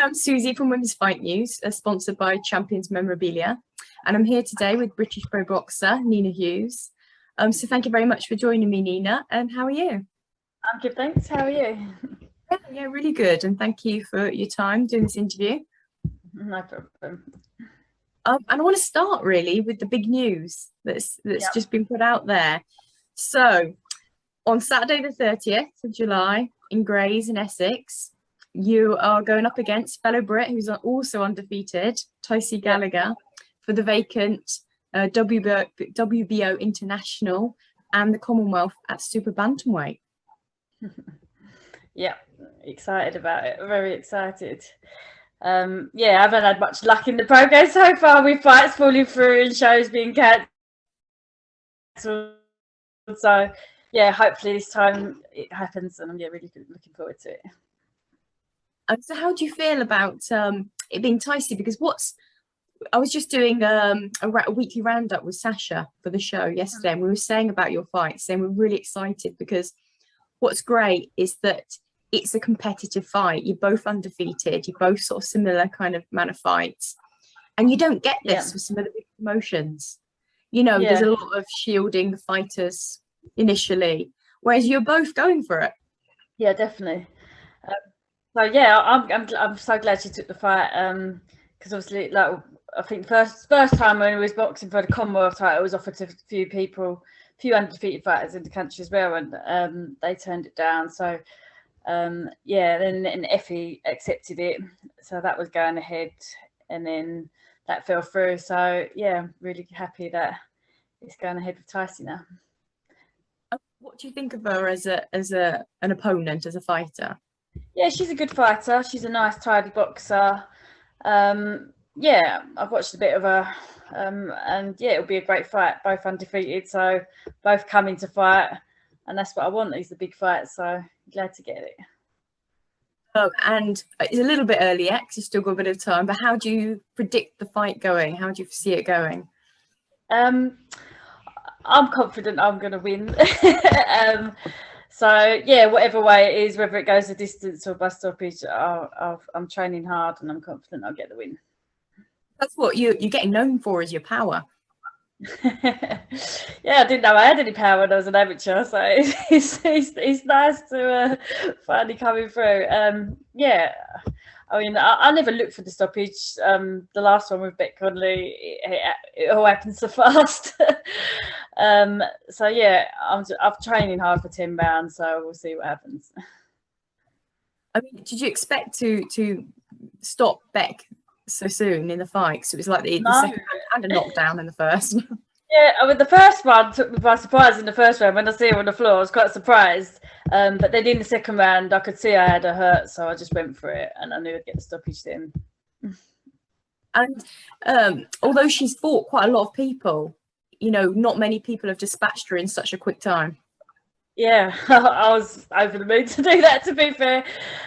I'm Susie from Women's Fight News, sponsored by Champions Memorabilia, and I'm here today with British pro boxer Nina Hughes. So thank you very much for joining me, Nina. And how are you? I'm good, thanks. How are you? Yeah, really good. And thank you for your time doing this interview. No problem. And I want to start really with the big news that's just been put out there. So on Saturday the 30th of July in Grays in Essex, you are going up against fellow Brit who's also undefeated, Tysie Gallagher, for the vacant WBO International and the Commonwealth at Super Bantamweight. Yeah, excited about it. Very excited. I haven't had much luck in the progress so far with fights falling through and shows being cancelled. So, yeah, hopefully this time it happens, and I'm really looking forward to it. And so how do you feel about it being Tysie? Because I was just doing a weekly roundup with Sasha for the show yesterday, and we were saying about your fight, saying we're really excited because what's great is that it's a competitive fight. You're both undefeated. You're both sort of similar kind of amount of fights. And you don't get this with some of the big promotions. You know, there's a lot of shielding the fighters initially, whereas you're both going for it. Yeah, definitely. I'm so glad she took the fight because obviously, like, I think first time when we was boxing for the Commonwealth title, it was offered to a few undefeated fighters in the country as well, and they turned it down. So then Effie accepted it, so that was going ahead, and then that fell through. So yeah, I'm really happy that it's going ahead with Tysie now. What do you think of her as an opponent, as a fighter? Yeah, she's a good fighter. She's a nice, tidy boxer. I've watched a bit of her, and it'll be a great fight. Both undefeated, so both coming to fight, and that's what I want. Is the big fight, so glad to get it. And it's a little bit early yet because you've still got a bit of time, but how do you predict the fight going? How do you see it going? I'm confident I'm going to win. Whatever way it is, whether it goes a distance or by stoppage, I'm training hard and I'm confident I'll get the win. That's what you're getting known for, is your power. Yeah, I didn't know I had any power when I was an amateur, so it's nice to finally coming through. I mean, I never looked for the stoppage. The last one with Bec Connolly, it all happened so fast. I'm training hard for 10 rounds, so we'll see what happens. I mean, did you expect to stop Bec so soon in the fight? So it was like the second round and a knockdown in the first. Yeah, I mean, the first one took me by surprise in the first round. When I see her on the floor, I was quite surprised. But then in the second round, I could see I had her hurt, so I just went for it, and I knew I'd get the stoppage then. And although she's fought quite a lot of people, you know, not many people have dispatched her in such a quick time. Yeah, I was over the moon to do that, to be fair.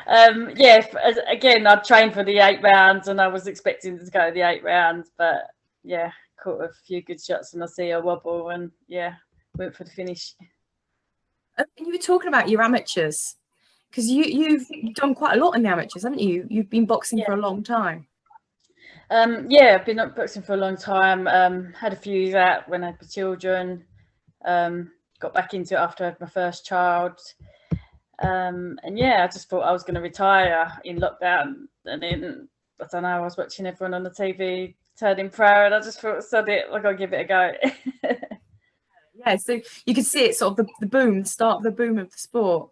Again, I trained for the 8 rounds, and I was expecting to go the 8 rounds, but yeah, caught a few good shots and I see her wobble, and went for the finish. And you were talking about your amateurs, because you've done quite a lot in the amateurs, haven't you? You've been boxing for a long time. I've been boxing for a long time. Had a few years out when I had my children. Got back into it after I had my first child. I just thought I was going to retire in lockdown, and then I don't know, I was watching everyone on the TV turning pro, and I just thought, sod it, I gotta give it a go. Yeah, so you could see it, sort of the start of the boom of the sport.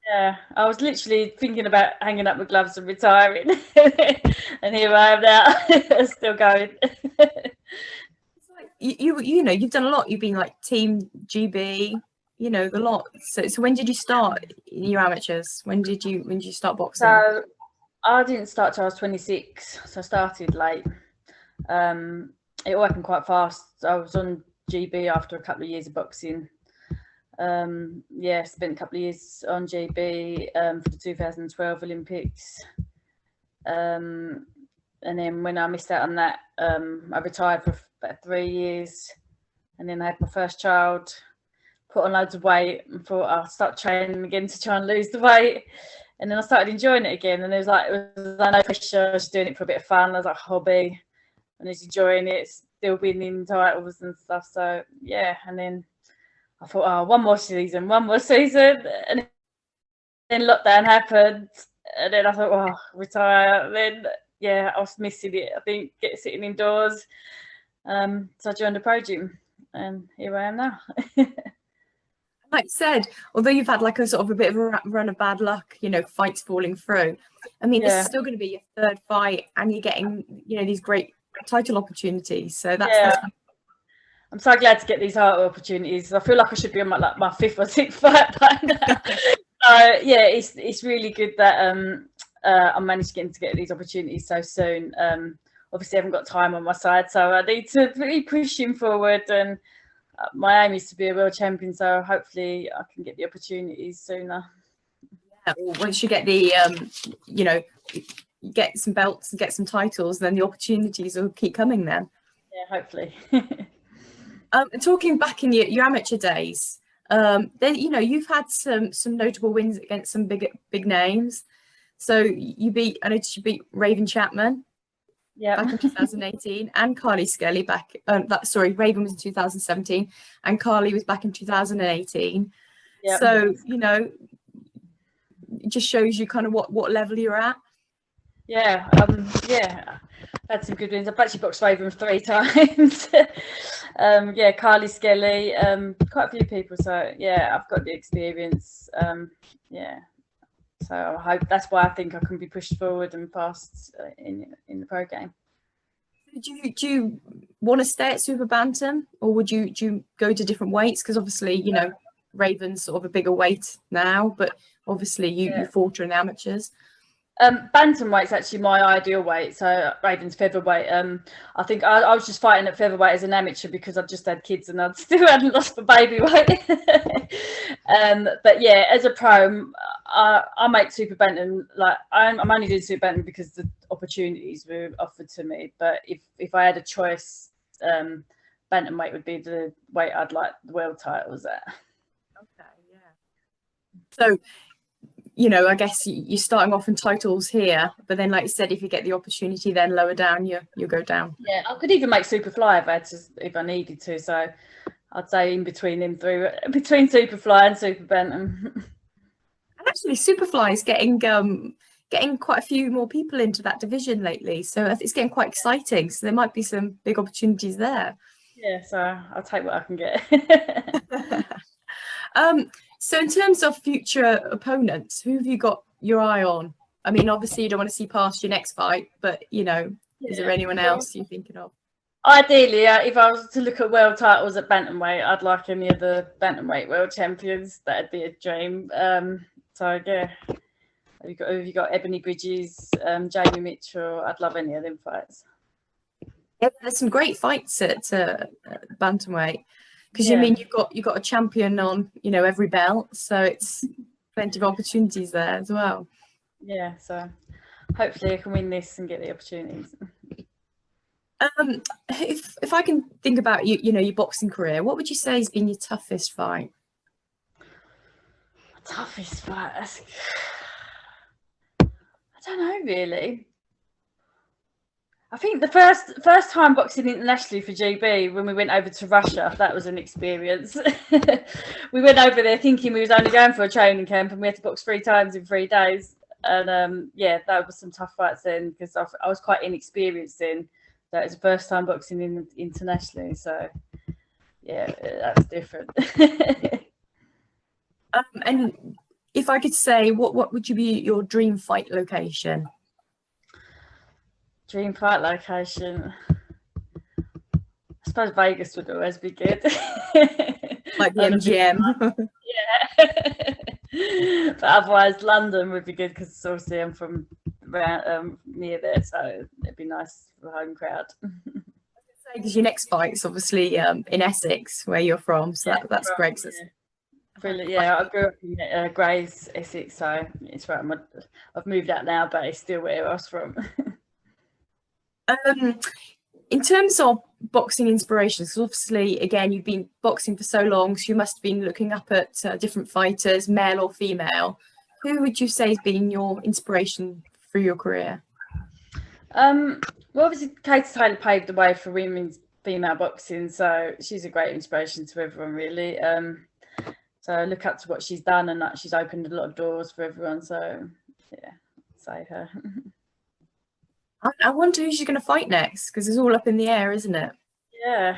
Yeah, I was literally thinking about hanging up my gloves and retiring, and here I am now, still going. You know, you've done a lot. You've been like Team GB, you know, the lot. So when did you start your amateurs? When did you start boxing? So I didn't start till I was 26, so I started late. It all happened quite fast. I was on GB after a couple of years of boxing. Spent a couple of years on GB for the 2012 Olympics. And then when I missed out on that, I retired for about 3 years, and then I had my first child, put on loads of weight, and thought I'll start training again to try and lose the weight. And then I started enjoying it again, and it was no pressure. I was doing it for a bit of fun as a hobby, and I was enjoying it, still winning titles and stuff. So yeah, and then I thought, oh, one more season, and then lockdown happened, and then I thought, oh, retire. And then yeah, I was missing it. I think sitting indoors. So I joined a pro gym, and here I am now. Like you said, although you've had like a sort of a bit of a run of bad luck, you know, fights falling through. I mean, this is still going to be your third fight, and you're getting, you know, these great title opportunities. So that's I'm so glad to get these title opportunities. I feel like I should be on my fifth or sixth fight by now. So yeah, it's really good that I managed to get these opportunities so soon. Obviously, I haven't got time on my side, so I need to really push him forward. And my aim is to be a world champion, so hopefully I can get the opportunities sooner. Yeah, well, once you get the, you know, get some belts and get some titles, then the opportunities will keep coming then. Yeah, hopefully. Talking back in your amateur days, then, you know, you've had some notable wins against some big names. So you beat Raven Chapman. Yeah, back in 2018, and Carly Skelly back. Raven was in 2017, and Carly was back in 2018. Yep. So you know, it just shows you kind of what level you're at. Yeah, yeah, had some good wins. I've actually boxed Raven 3 times. Yeah, Carly Skelly, quite a few people. So yeah, I've got the experience. Yeah. So I hope that's why I think I can be pushed forward and passed in the pro game. Do you want to stay at super bantam, or would you go to different weights? Because obviously, you know, Raven's sort of a bigger weight now, but obviously you fought her in the amateurs. Bantamweight's actually my ideal weight, so Raven's featherweight. I think I was just fighting at featherweight as an amateur because I'd just had kids and I still hadn't lost my baby weight. But yeah, as a pro, I make super bantam. Like I'm only doing super bantam because the opportunities were offered to me. But if I had a choice, bantamweight would be the weight I'd like the world titles at. Okay, yeah. So, you know, I guess you're starting off in titles here, but then, like you said, if you get the opportunity, then lower down, you go down. Yeah, I could even make Superfly if I needed to. So I'd say in between them three, between Superfly and Super Bantam. And actually, Superfly is getting quite a few more people into that division lately, so it's getting quite exciting. So there might be some big opportunities there. Yeah, so I'll take what I can get. So in terms of future opponents, who have you got your eye on? I mean, obviously you don't want to see past your next fight, but you know, is there anyone else you're thinking of? Ideally, if I was to look at world titles at bantamweight, I'd like any of the bantamweight world champions. That'd be a dream. So yeah, have you got Ebony Bridges, Jamie Mitchell? I'd love any of them fights. Yeah, there's some great fights at bantamweight. Because you mean you've got a champion on, you know, every belt, so it's plenty of opportunities there as well. Yeah, so hopefully I can win this and get the opportunities. If I can think about you know, your boxing career, what would you say has been your toughest fight? Toughest fight? I don't know really. I think the first time boxing internationally for GB, when we went over to Russia, that was an experience. We went over there thinking we was only going for a training camp, and we had to box 3 times in 3 days. And yeah, that was some tough fights then because I was quite inexperienced then. That was the first time boxing internationally, so yeah, that's different. And if I could say, what would you be your dream fight location? Dream fight location. I suppose Vegas would always be good. Like the MGM. Yeah. But otherwise, London would be good because obviously I'm from around, near there, so it'd be nice for the home crowd. Because your next fight's obviously in Essex, where you're from, so that's great. So brilliant. Yeah, I grew up in Grays, Essex, so it's right. I've moved out now, but it's still where I was from. In terms of boxing inspirations, because obviously, again, you've been boxing for so long, so you must have been looking up at different fighters, male or female. Who would you say has been your inspiration for your career? Well, obviously, Katie Taylor paved the way for women's female boxing, so she's a great inspiration to everyone, really. So I look up to what she's done, and that she's opened a lot of doors for everyone. So yeah, I'd say her. I wonder who she's going to fight next, because it's all up in the air, isn't it? Yeah,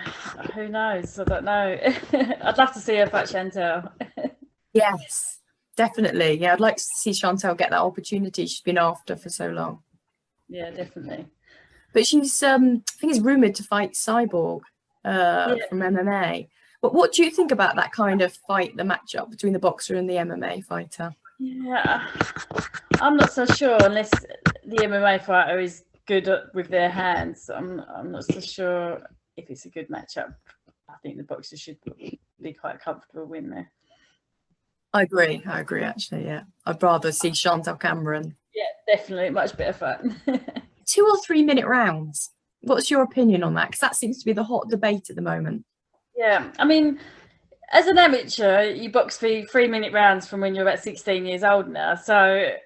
who knows? I don't know. I'd love to see her fight Chantel. Yes, definitely. Yeah, I'd like to see Chantel get that opportunity she's been after for so long. Yeah, definitely. But she's, I think, is rumoured to fight Cyborg from MMA. But what do you think about that kind of fight, the matchup between the boxer and the MMA fighter? Yeah, I'm not so sure unless the MMA fighter is good with their hands. I'm not so sure if it's a good matchup. I think the boxer should be quite comfortable win there. I agree, actually, yeah. I'd rather see Chantel Cameron. Yeah, definitely. Much better fun. 2 or 3 minute rounds. What's your opinion on that? Because that seems to be the hot debate at the moment. Yeah, I mean, as an amateur, you box for 3 minute rounds from when you're about 16 years old now. So it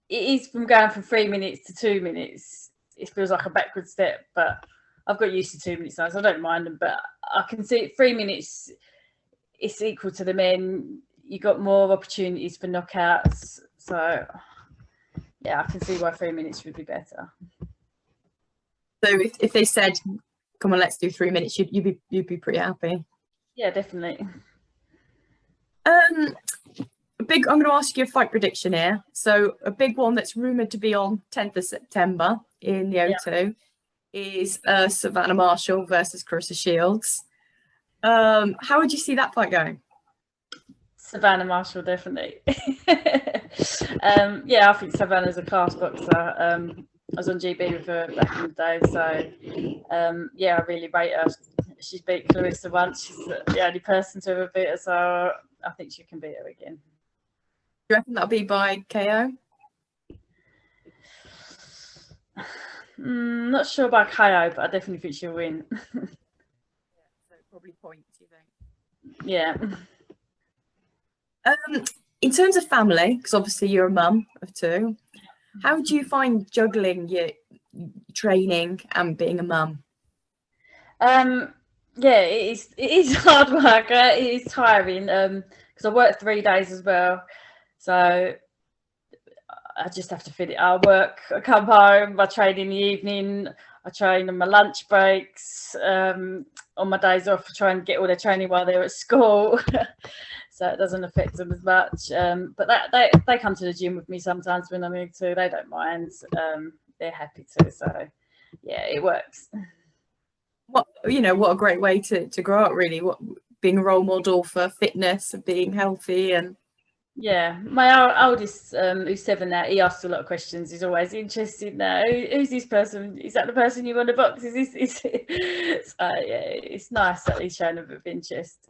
is from going from 3 minutes to 2 minutes. It feels like a backward step, but I've got used to 2 minutes now, so I don't mind them. But I can see 3 minutes, it's equal to the men. You got more opportunities for knockouts. So yeah, I can see why 3 minutes would be better. So if they said, come on, let's do 3 minutes, you'd be pretty happy. Yeah, definitely. I'm going to ask you a fight prediction here. So a big one that's rumoured to be on 10th of September in the O2 is Savannah Marshall versus Clarissa Shields. How would you see that fight going? Savannah Marshall, definitely. Yeah, I think Savannah's a class boxer. I was on GB with her back in the day, so yeah, I really rate her. She's beat Clarissa once. She's the only person to ever beat her, so I think she can beat her again. Do you reckon that'll be by KO? Not sure about KO, but I definitely think she'll win. So probably points, you think? Yeah. In terms of family, because obviously you're a mum of 2, how do you find juggling your training and being a mum? Yeah, it is hard work. It is tiring because I work 3 days as well, so I just have to fit it. I work, I come home, I train in the evening, I train on my lunch breaks, on my days off, I try and get all their training while they're at school. So it doesn't affect them as much. But they come to the gym with me sometimes when I need to. They don't mind. They're happy to. So yeah, it works. What a great way to grow up, really. Being a role model for fitness and being healthy. And yeah, my oldest, who's 7 now, he asks a lot of questions. He's always interested now. Who's this person? Is that the person you want to box? Is this? So yeah, it's nice that he's showing a bit of interest.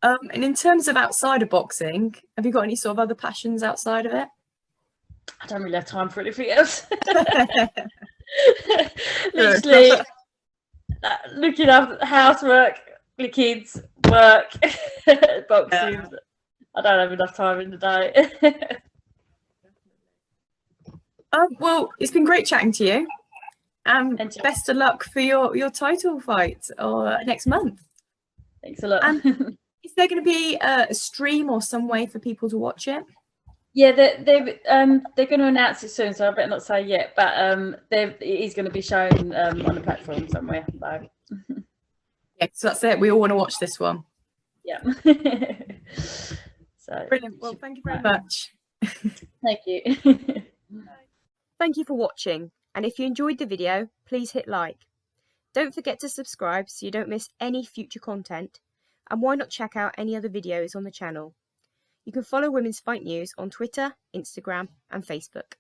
And in terms of outside of boxing, have you got any sort of other passions outside of it? I don't really have time for anything else. Literally, looking after housework, the kids, work, boxing. Yeah. I don't have enough time in the day. Well, it's been great chatting to you. And best of luck for your title fight next month. Thanks a lot. And is there going to be a stream or some way for people to watch it? Yeah, they're going to announce it soon, so I better not say yet. But it is going to be shown on the platform somewhere. So. Yeah, so that's it. We all want to watch this one. Yeah. So brilliant. Well, thank you very much. Thank you. Thank you for watching. And if you enjoyed the video, please hit like. Don't forget to subscribe so you don't miss any future content. And why not check out any other videos on the channel? You can follow Women's Fight News on Twitter, Instagram and Facebook.